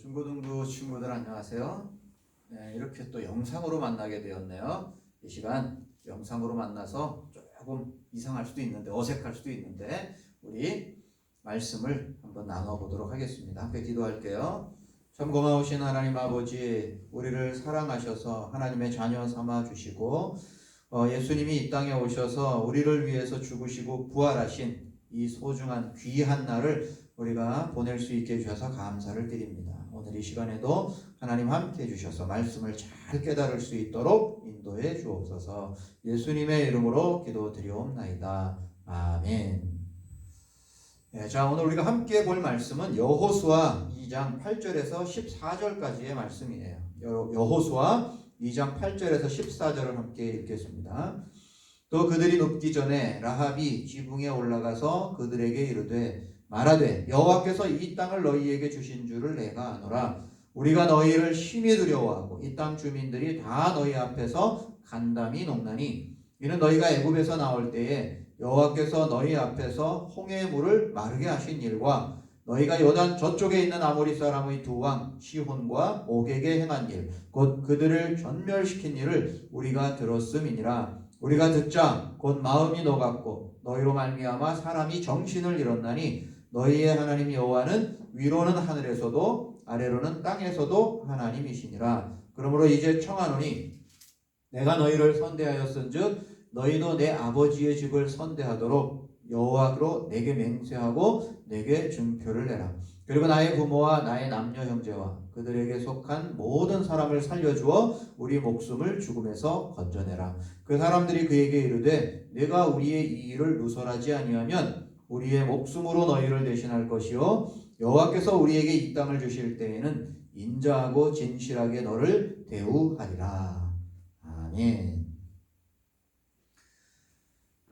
중고등부 친구들 안녕하세요. 네, 이렇게 또 영상으로 만나게 되었네요. 이 시간 영상으로 만나서 조금 이상할 수도 있는데 어색할 수도 있는데 우리 말씀을 한번 나눠보도록 하겠습니다. 함께 기도할게요. 참 고마우신 하나님 아버지, 우리를 사랑하셔서 하나님의 자녀 삼아 주시고 예수님이 이 땅에 오셔서 우리를 위해서 죽으시고 부활하신 이 소중한 귀한 날을 우리가 보낼 수 있게 해주셔서 감사를 드립니다. 오늘 이 시간에도 하나님 함께 해주셔서 말씀을 잘 깨달을 수 있도록 인도해 주옵소서. 예수님의 이름으로 기도드리옵나이다. 아멘. 네, 자, 오늘 우리가 함께 볼 말씀은 여호수아 2장 8절에서 14절까지의 말씀이에요. 여호수아 2장 8절에서 14절을 함께 읽겠습니다. 또 그들이 눕기 전에 라합이 지붕에 올라가서 그들에게 이르되 말하되 여호와께서 이 땅을 너희에게 주신 줄을 내가 아노라. 우리가 너희를 심히 두려워하고 이 땅 주민들이 다 너희 앞에서 간담이 녹나니 이는 너희가 애굽에서 나올 때에 여호와께서 너희 앞에서 홍해의 물을 마르게 하신 일과 너희가 요단 저쪽에 있는 아모리 사람의 두 왕 시혼과 오게게 행한 일 곧 그들을 전멸시킨 일을 우리가 들었음이니라. 우리가 듣자 곧 마음이 녹았고 너희로 말미암아 사람이 정신을 잃었나니 너희의 하나님 여호와는 위로는 하늘에서도 아래로는 땅에서도 하나님이시니라. 그러므로 이제 청하노니 내가 너희를 선대하였은즉 너희도 내 아버지의 집을 선대하도록 여호와로 내게 맹세하고 내게 증표를 내라. 그리고 나의 부모와 나의 남녀 형제와 그들에게 속한 모든 사람을 살려주어 우리 목숨을 죽음에서 건져내라. 그 사람들이 그에게 이르되 내가 우리의 이 일을 누설하지 아니하면 우리의 목숨으로 너희를 대신할 것이요 여호와께서 우리에게 이 땅을 주실 때에는 인자하고 진실하게 너를 대우하리라. 아멘.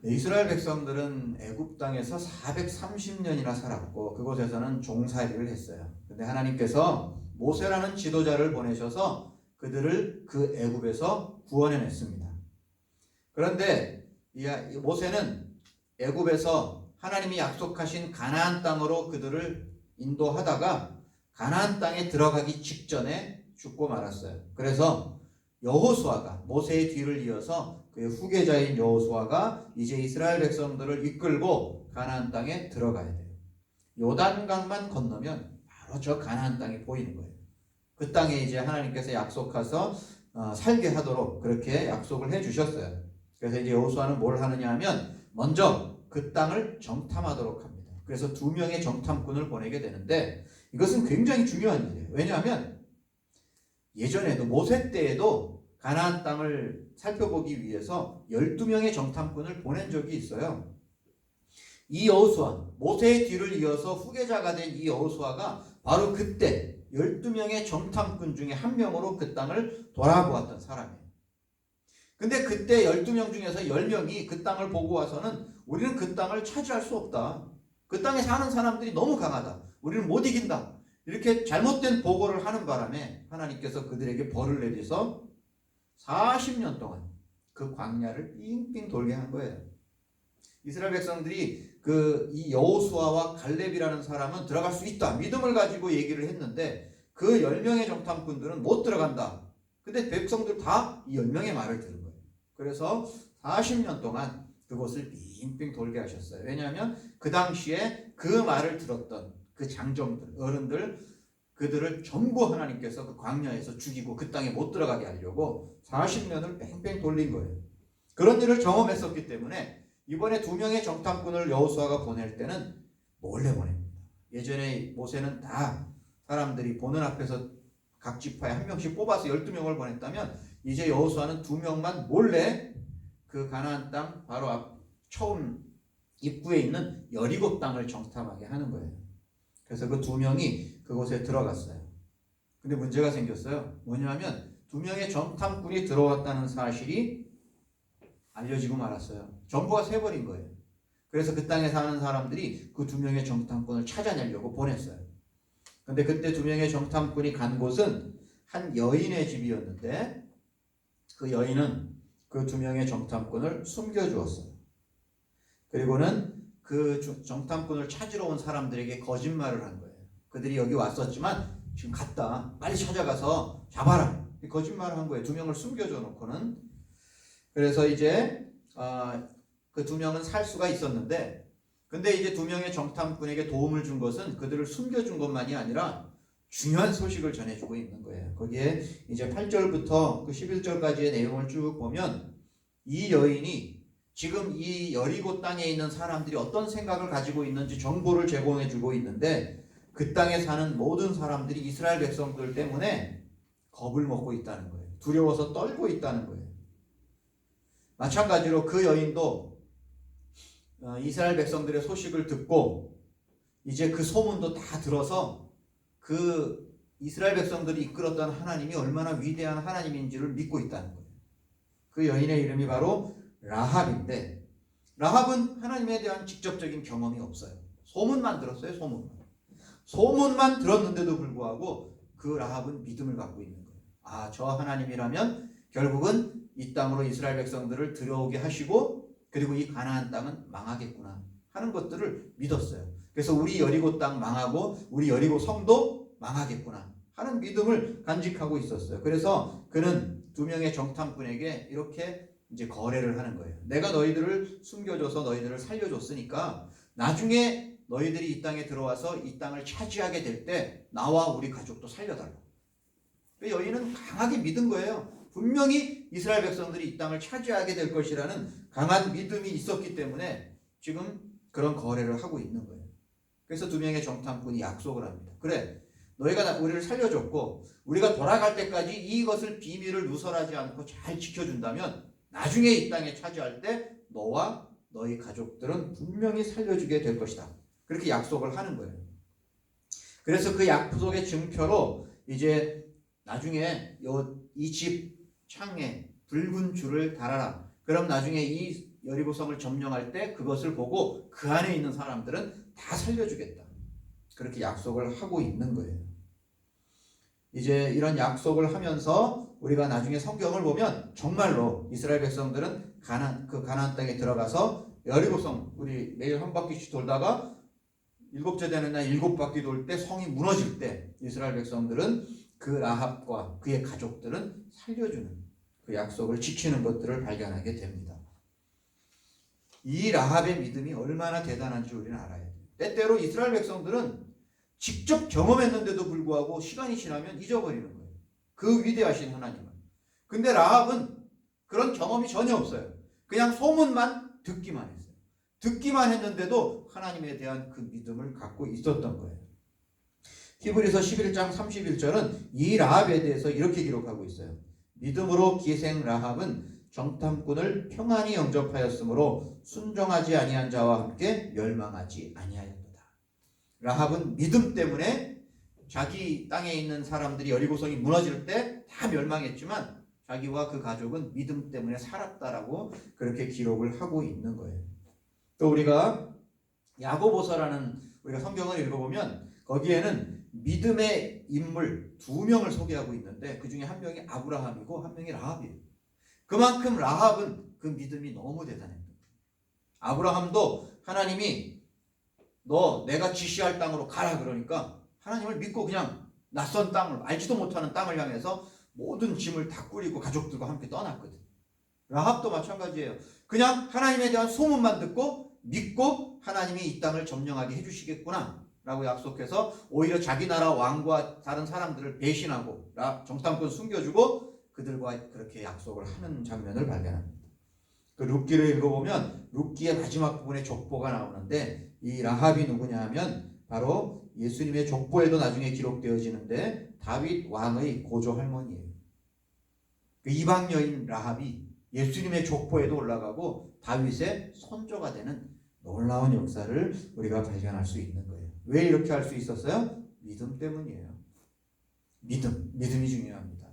이스라엘 백성들은 애굽 땅에서 430년이나 살았고 그곳에서는 종살이를 했어요. 근데 하나님께서 모세라는 지도자를 보내셔서 그들을 그 애굽에서 구원해냈습니다. 그런데 이 모세는 애굽에서 하나님이 약속하신 가나안 땅으로 그들을 인도하다가 가나안 땅에 들어가기 직전에 죽고 말았어요. 그래서 여호수아가 모세의 뒤를 이어서 그의 후계자인 여호수아가 이제 이스라엘 백성들을 이끌고 가나안 땅에 들어가야 돼요. 요단강만 건너면 바로 저 가나안 땅이 보이는 거예요. 그 땅에 이제 하나님께서 약속해서 살게 하도록 그렇게 약속을 해 주셨어요. 그래서 이제 여호수아는 뭘 하느냐 하면 먼저 그 땅을 정탐하도록 합니다. 그래서 2명의 정탐꾼을 보내게 되는데 이것은 굉장히 중요한 일이에요. 왜냐하면 예전에도 모세 때에도 가나안 땅을 살펴보기 위해서 12명의 정탐꾼을 보낸 적이 있어요. 이 여호수아, 모세의 뒤를 이어서 후계자가 된 이 여호수아가 바로 그때 12명의 정탐꾼 중에 한 명으로 그 땅을 돌아보았던 사람이에요. 근데 그때 12명 중에서 10명이 그 땅을 보고 와서는 우리는 그 땅을 차지할 수 없다. 그 땅에 사는 사람들이 너무 강하다. 우리는 못 이긴다. 이렇게 잘못된 보고를 하는 바람에 하나님께서 그들에게 벌을 내려서 40년 동안 그 광야를 빙빙 돌게 한 거예요. 이스라엘 백성들이 이 여호수아와 갈렙이라는 사람은 들어갈 수 있다. 믿음을 가지고 얘기를 했는데 그 10명의 정탐꾼들은 못 들어간다. 근데 백성들 다 이 10명의 말을 들은 거예요. 그래서 40년 동안 그곳을 빙빙 돌게 하셨어요. 왜냐하면 그 당시에 그 말을 들었던 그 장정들, 어른들, 그들을 전부 하나님께서 그 광야에서 죽이고 그 땅에 못 들어가게 하려고 40년을 뺑뺑 돌린 거예요. 그런 일을 경험했었기 때문에 이번에 2명의 정탐꾼을 여호수아가 보낼 때는 몰래 보냅니다. 예전에 모세는 다 사람들이 보는 앞에서 각 지파에 한 명씩 뽑아서 12명을 보냈다면 이제 여호수아는 2명만 몰래 그 가나안 땅 바로 앞 처음 입구에 있는 여리고 땅을 정탐하게 하는 거예요. 그래서 그 2명이 그곳에 들어갔어요. 근데 문제가 생겼어요. 뭐냐면 2명의 정탐꾼이 들어왔다는 사실이 알려지고 말았어요. 정보가 새버린 거예요. 그래서 그 땅에 사는 사람들이 그 2명의 정탐꾼을 찾아내려고 보냈어요. 근데 그때 2명의 정탐꾼이 간 곳은 한 여인의 집이었는데 그 여인은 그 2명의 정탐꾼을 숨겨주었어요. 그리고는 그 정탐꾼을 찾으러 온 사람들에게 거짓말을 한 거예요. 그들이 여기 왔었지만 지금 갔다. 빨리 찾아가서 잡아라. 거짓말을 한 거예요. 두 명을 숨겨줘 놓고는. 그래서 이제 그 두 명은 살 수가 있었는데, 근데 이제 두 명의 정탐꾼에게 도움을 준 것은 그들을 숨겨준 것만이 아니라 중요한 소식을 전해주고 있는 거예요. 거기에 이제 8절부터 그 11절까지의 내용을 쭉 보면 이 여인이 지금 이 여리고 땅에 있는 사람들이 어떤 생각을 가지고 있는지 정보를 제공해주고 있는데, 그 땅에 사는 모든 사람들이 이스라엘 백성들 때문에 겁을 먹고 있다는 거예요. 두려워서 떨고 있다는 거예요. 마찬가지로 그 여인도 이스라엘 백성들의 소식을 듣고 이제 그 소문도 다 들어서 그 이스라엘 백성들이 이끌었던 하나님이 얼마나 위대한 하나님인지를 믿고 있다는 거예요. 그 여인의 이름이 바로 라합인데, 라합은 하나님에 대한 직접적인 경험이 없어요. 소문만 들었어요. 소문만 들었는데도 불구하고 그 라합은 믿음을 갖고 있는 거예요. 아, 저 하나님이라면 결국은 이 땅으로 이스라엘 백성들을 들어오게 하시고 그리고 이 가나안 땅은 망하겠구나 하는 것들을 믿었어요. 그래서 우리 여리고 땅 망하고 우리 여리고 성도 망하겠구나 하는 믿음을 간직하고 있었어요. 그래서 그는 두 명의 정탐꾼에게 이렇게 이제 거래를 하는 거예요. 내가 너희들을 숨겨줘서 너희들을 살려줬으니까 나중에 너희들이 이 땅에 들어와서 이 땅을 차지하게 될 때 나와 우리 가족도 살려달라. 여인은 강하게 믿은 거예요. 분명히 이스라엘 백성들이 이 땅을 차지하게 될 것이라는 강한 믿음이 있었기 때문에 지금 그런 거래를 하고 있는 거예요. 그래서 두 명의 정탐꾼이 약속을 합니다. 그래, 너희가 우리를 살려줬고 우리가 돌아갈 때까지 이것을 비밀을 누설하지 않고 잘 지켜준다면 나중에 이 땅에 차지할 때 너와 너희 가족들은 분명히 살려주게 될 것이다. 그렇게 약속을 하는 거예요. 그래서 그 약속의 증표로 이제 나중에 이 집 창에 붉은 줄을 달아라. 그럼 나중에 이 여리고성을 점령할 때 그것을 보고 그 안에 있는 사람들은 다 살려주겠다. 그렇게 약속을 하고 있는 거예요. 이제 이런 약속을 하면서 우리가 나중에 성경을 보면 정말로 이스라엘 백성들은 가나안 땅에 들어가서 여리고성, 우리 매일 한 바퀴씩 돌다가 일곱째 되는 날 7바퀴 돌 때 성이 무너질 때 이스라엘 백성들은 그 라합과 그의 가족들은 살려주는 그 약속을 지키는 것들을 발견하게 됩니다. 이 라합의 믿음이 얼마나 대단한지 우리는 알아야 돼요. 때때로 이스라엘 백성들은 직접 경험했는데도 불구하고 시간이 지나면 잊어버리는 거예요. 그 위대하신 하나님을. 근데 라합은 그런 경험이 전혀 없어요. 그냥 소문만 듣기만 했어요. 듣기만 했는데도 하나님에 대한 그 믿음을 갖고 있었던 거예요. 히브리서 11장 31절은 이 라합에 대해서 이렇게 기록하고 있어요. 믿음으로 기생 라합은 정탐꾼을 평안히 영접하였으므로 순종하지 아니한 자와 함께 멸망하지 아니하였도다. 라합은 믿음 때문에 자기 땅에 있는 사람들이 여리고성이 무너질 때 다 멸망했지만 자기와 그 가족은 믿음 때문에 살았다라고 그렇게 기록을 하고 있는 거예요. 또 우리가 야고보서라는 우리가 성경을 읽어보면 거기에는 믿음의 인물 2명을 소개하고 있는데 그 중에 한 명이 아브라함이고 한 명이 라합이에요. 그만큼 라합은 그 믿음이 너무 대단했던 거예요. 아브라함도 하나님이 너 내가 지시할 땅으로 가라 그러니까 하나님을 믿고 그냥 낯선 땅을 알지도 못하는 땅을 향해서 모든 짐을 다 꾸리고 가족들과 함께 떠났거든. 라합도 마찬가지예요. 그냥 하나님에 대한 소문만 듣고 믿고 하나님이 이 땅을 점령하게 해주시겠구나 라고 약속해서 오히려 자기 나라 왕과 다른 사람들을 배신하고 정탐꾼 숨겨주고 그들과 그렇게 약속을 하는 장면을 발견합니다. 그 룻기를 읽어보면 룻기의 마지막 부분에 족보가 나오는데 이 라합이 누구냐 하면 바로 예수님의 족보에도 나중에 기록되어지는데 다윗 왕의 고조 할머니예요. 그 이방 여인 라합이 예수님의 족보에도 올라가고 다윗의 손조가 되는 놀라운 역사를 우리가 발견할 수 있는 거예요. 왜 이렇게 할 수 있었어요? 믿음 때문이에요. 믿음이 중요합니다.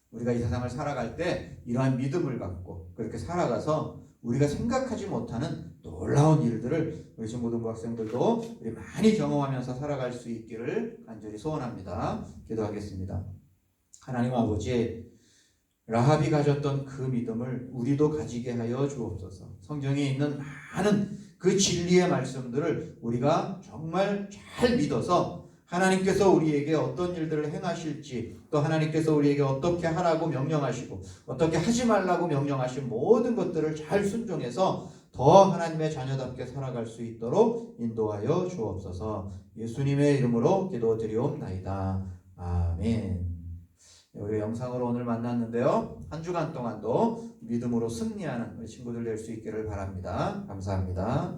우리가 이 세상을 살아갈 때 이러한 믿음을 갖고 그렇게 살아가서 우리가 생각하지 못하는 놀라운 일들을 우리 중고등부 학생들도 우리 많이 경험하면서 살아갈 수 있기를 간절히 소원합니다. 기도하겠습니다. 하나님 아버지, 라합이 가졌던 그 믿음을 우리도 가지게 하여 주옵소서. 성경에 있는 많은 그 진리의 말씀들을 우리가 정말 잘 믿어서 하나님께서 우리에게 어떤 일들을 행하실지, 또 하나님께서 우리에게 어떻게 하라고 명령하시고 어떻게 하지 말라고 명령하신 모든 것들을 잘 순종해서 더 하나님의 자녀답게 살아갈 수 있도록 인도하여 주옵소서. 예수님의 이름으로 기도드리옵나이다. 아멘. 우리 영상으로 오늘 만났는데요. 한 주간 동안도 믿음으로 승리하는 우리 친구들 될 수 있기를 바랍니다. 감사합니다.